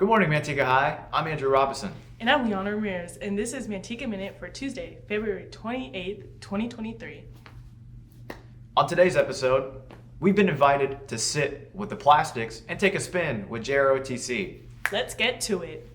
Good morning, Manteca High. I'm Andrew Robinson. And I'm Leona Ramirez, and this is Manteca Minute for Tuesday, February 28th, 2023. On today's episode, we've been invited to sit with the plastics and take a spin with JROTC. Let's get to it.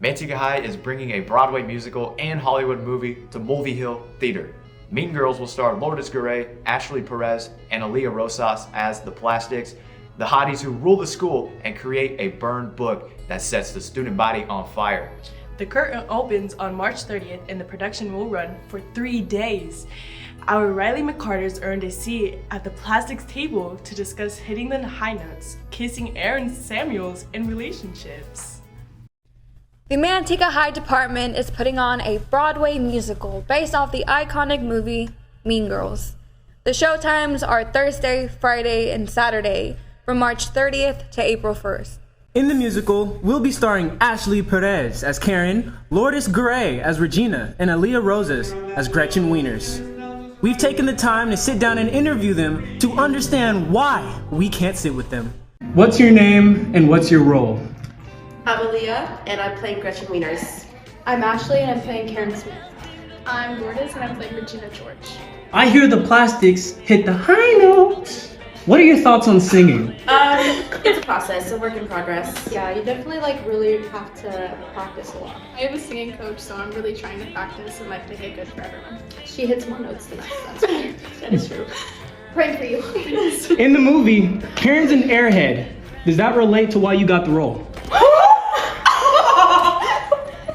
Manteca High is bringing a Broadway musical and Hollywood movie to Mulvey Hill Theater. Mean Girls will star Lourdes Gurray, Ashley Perez, and Aaliyah Rosas as the plastics, the hotties who rule the school and create a burned book that sets the student body on fire. The curtain opens on March 30th and the production will run for 3 days. Our Riley McCarters earned a seat at the plastics table to discuss hitting the high notes, kissing Aaron Samuels, and relationships. The Manteca High Department is putting on a Broadway musical based off the iconic movie Mean Girls. The showtimes are Thursday, Friday, and Saturday from March 30th to April 1st. In the musical, we'll be starring Ashley Perez as Karen, Lourdes Gurray as Regina, and Aaliyah Rosas as Gretchen Wieners. We've taken the time to sit down and interview them to understand why we can't sit with them. What's your name and what's your role? I'm Aaliyah, and I'm playing Gretchen Wieners. I'm Ashley, and I'm playing Karen Smith. I'm Lourdes, and I'm playing Regina George. I hear the plastics hit the high notes. What are your thoughts on singing? It's a process, a work in progress. Yeah, you definitely really have to practice a lot. I have a singing coach, so I'm really trying to practice and make it good for everyone. She hits more notes than I, that's right. That is true. Praying for you. In the movie, Karen's an airhead. Does that relate to why you got the role?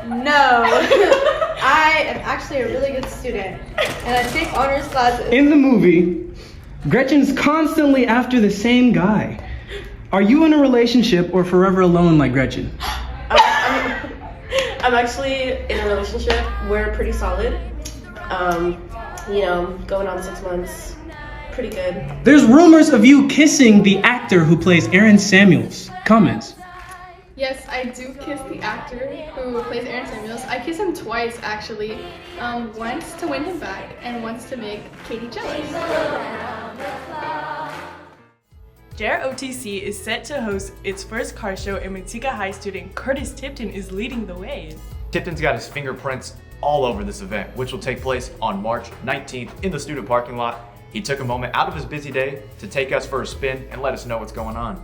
No. I am actually a really good student, and I take honors classes. In the movie, Gretchen's constantly after the same guy. Are you in a relationship or forever alone like Gretchen? I'm actually in a relationship. We're pretty solid. Going on 6 months. Pretty good. There's rumors of you kissing the actor who plays Aaron Samuels. Comments? Yes, I do kiss the actor who plays Aaron Samuels. I kiss him twice, actually. Once to win him back, and once to make Katie jealous. JROTC is set to host its first car show, and Manteca High student Curtis Tipton is leading the way. Tipton's got his fingerprints all over this event, which will take place on March 19th in the student parking lot. He took a moment out of his busy day to take us for a spin and let us know what's going on.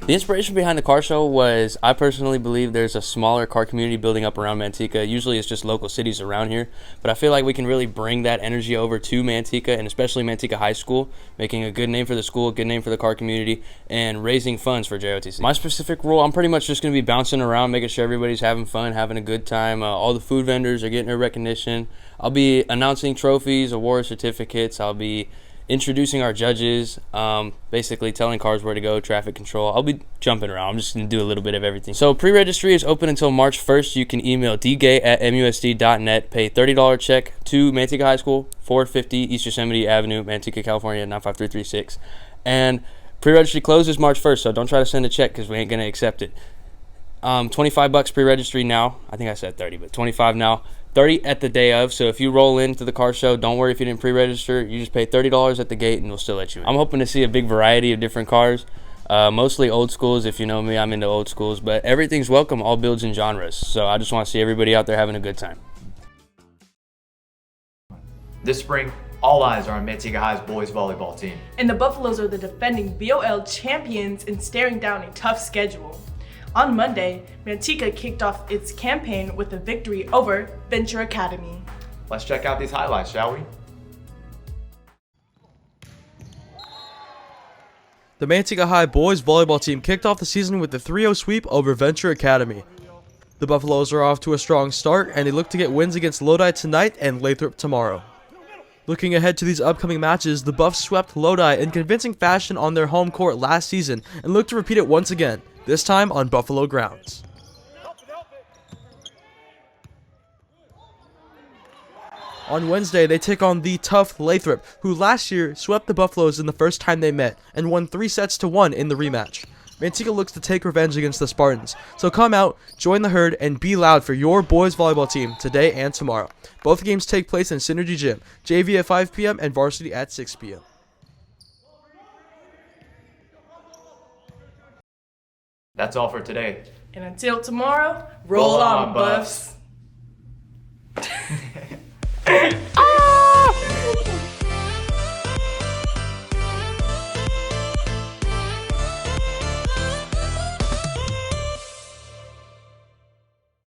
The inspiration behind the car show was, I personally believe there's a smaller car community building up around Manteca. Usually it's just local cities around here, but I feel like we can really bring that energy over to Manteca, and especially Manteca High School, making a good name for the school, a good name for the car community, and raising funds for JOTC. My specific role, I'm pretty much just going to be bouncing around, making sure everybody's having fun, having a good time. All the food vendors are getting their recognition. I'll be announcing trophies, awards, certificates. I'll be introducing our judges, basically telling cars where to go, traffic control. I'll be jumping around. I'm just going to do a little bit of everything. So pre-registry is open until March 1st. You can email dgay@musd.net, pay $30 check to Manteca High School, 450 East Yosemite Avenue, Manteca, California, 95336. And pre-registry closes March 1st, so don't try to send a check because we ain't going to accept it. $25 pre-registry now. I think I said 30, but 25 now. 30 at the day of, so if you roll into the car show, don't worry if you didn't pre-register. You just pay $30 at the gate and we'll still let you in. I'm hoping to see a big variety of different cars, mostly old schools. If you know me, I'm into old schools, but everything's welcome, all builds and genres. So I just want to see everybody out there having a good time. This spring, all eyes are on Manteca High's boys volleyball team. And the Buffaloes are the defending BOL champions and staring down a tough schedule. On Monday, Manteca kicked off its campaign with a victory over Venture Academy. Let's check out these highlights, shall we? The Manteca High boys volleyball team kicked off the season with a 3-0 sweep over Venture Academy. The Buffaloes are off to a strong start, and they look to get wins against Lodi tonight and Lathrop tomorrow. Looking ahead to these upcoming matches, the Buffs swept Lodi in convincing fashion on their home court last season and look to repeat it once again, this time on Buffalo grounds. On Wednesday, they take on the tough Lathrop, who last year swept the Buffaloes in the first time they met and won 3-1 in the rematch. Manteca looks to take revenge against the Spartans, so come out, join the herd, and be loud for your boys volleyball team today and tomorrow. Both games take place in Synergy Gym, JV at 5 p.m. and varsity at 6 p.m. That's all for today. And until tomorrow, roll on, Buffs.